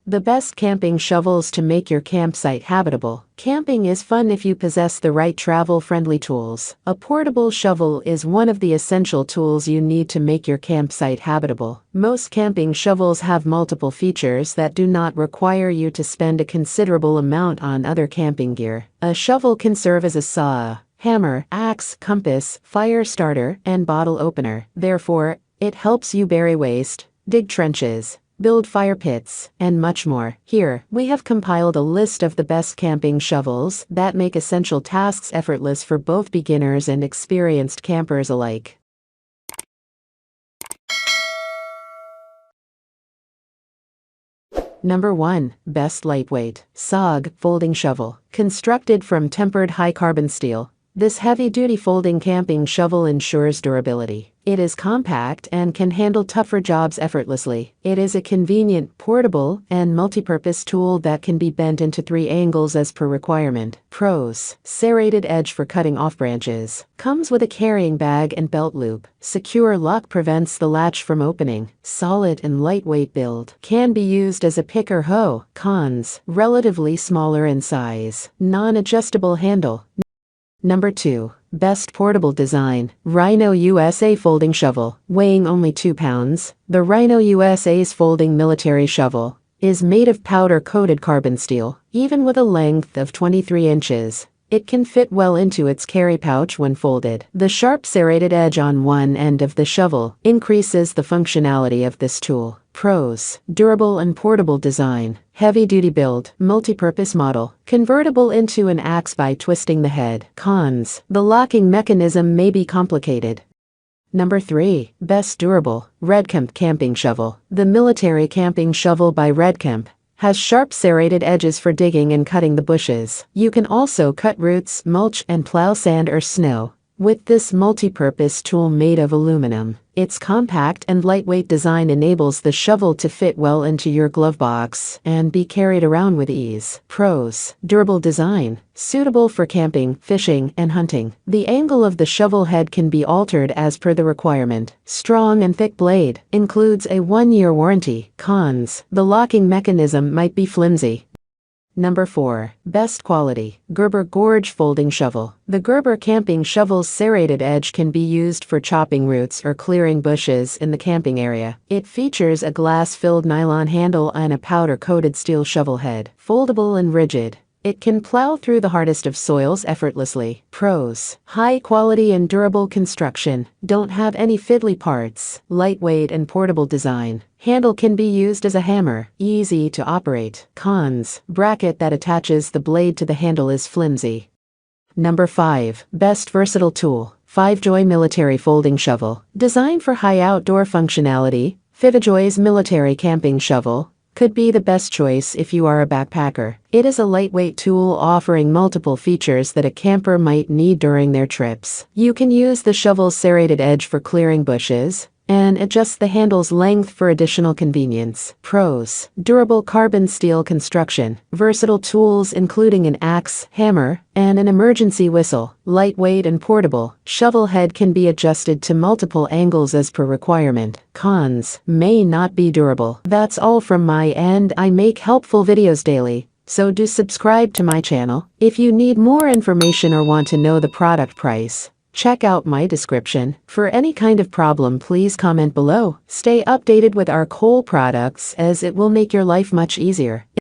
The best camping shovels to make your campsite habitable. Camping is fun if you possess the right travel-friendly tools. A portable shovel is one of the essential tools you need to make your campsite habitable. Most camping shovels have multiple features that do not require you to spend a considerable amount on other camping gear. A shovel can serve as a saw, hammer, axe, compass, fire starter, and bottle opener. Therefore, it helps you bury waste, dig trenches, build fire pits, and much more. Here, we have compiled a list of the best camping shovels that make essential tasks effortless for both beginners and experienced campers alike. Number 1. Best Lightweight SOG Folding Shovel. Constructed from tempered high-carbon steel, this heavy-duty folding camping shovel ensures durability. It is compact and can handle tougher jobs effortlessly. It is a convenient, portable, and multi-purpose tool that can be bent into 3 angles as per requirement. Pros: serrated edge for cutting off branches. Comes with a carrying bag and belt loop. Secure lock prevents the latch from opening. Solid and lightweight build. Can be used as a pick or hoe. Cons: relatively smaller in size. Non-adjustable handle. Number 2. Best Portable Design Rhino USA Folding Shovel. Weighing only 2 pounds, the Rhino USA's folding military shovel is made of powder-coated carbon steel. Even with a length of 23 inches, it can fit well into its carry pouch when folded. The sharp serrated edge on one end of the shovel increases the functionality of this tool. Pros: durable and portable design. Heavy-duty build. Multi-purpose model. Convertible into an axe by twisting the head. Cons: the locking mechanism may be complicated. Number 3. Best Durable Redcamp Camping Shovel. The military camping shovel by Redcamp has sharp serrated edges for digging and cutting the bushes. You can also cut roots, mulch, and plow sand or snow with this multi-purpose tool made of aluminum. Its compact and lightweight design enables the shovel to fit well into your glove box and be carried around with ease. Pros: durable design. Suitable for camping, fishing, and hunting. The angle of the shovel head can be altered as per the requirement. Strong and thick blade. Includes a 1-year warranty. Cons: the locking mechanism might be flimsy. Number 4. Best Quality Gerber Gorge Folding Shovel. The Gerber camping shovel's serrated edge can be used for chopping roots or clearing bushes in the camping area. It features a glass-filled nylon handle and a powder-coated steel shovel head. Foldable and rigid, it can plow through the hardest of soils effortlessly. Pros: high quality and durable construction. Don't have any fiddly parts. Lightweight and portable design. Handle can be used as a hammer. Easy to operate. Cons: bracket that attaches the blade to the handle is flimsy. Number 5. Best Versatile Tool FiveJoy Military Folding Shovel. Designed for high outdoor functionality, FiveJoy's military camping shovel could be the best choice if you are a backpacker. It is a lightweight tool offering multiple features that a camper might need during their trips. You can use the shovel's serrated edge for clearing bushes and adjust the handle's length for additional convenience. Pros: durable carbon steel construction. Versatile tools including an axe, hammer, and an emergency whistle. Lightweight and portable. Shovel head can be adjusted to multiple angles as per requirement. Cons: may not be durable. That's all from my end. I make helpful videos daily, so do subscribe to my channel. If you need more information or want to know the product price, check out my description. For any kind of problem, please comment below. Stay updated with our cool products as it will make your life much easier.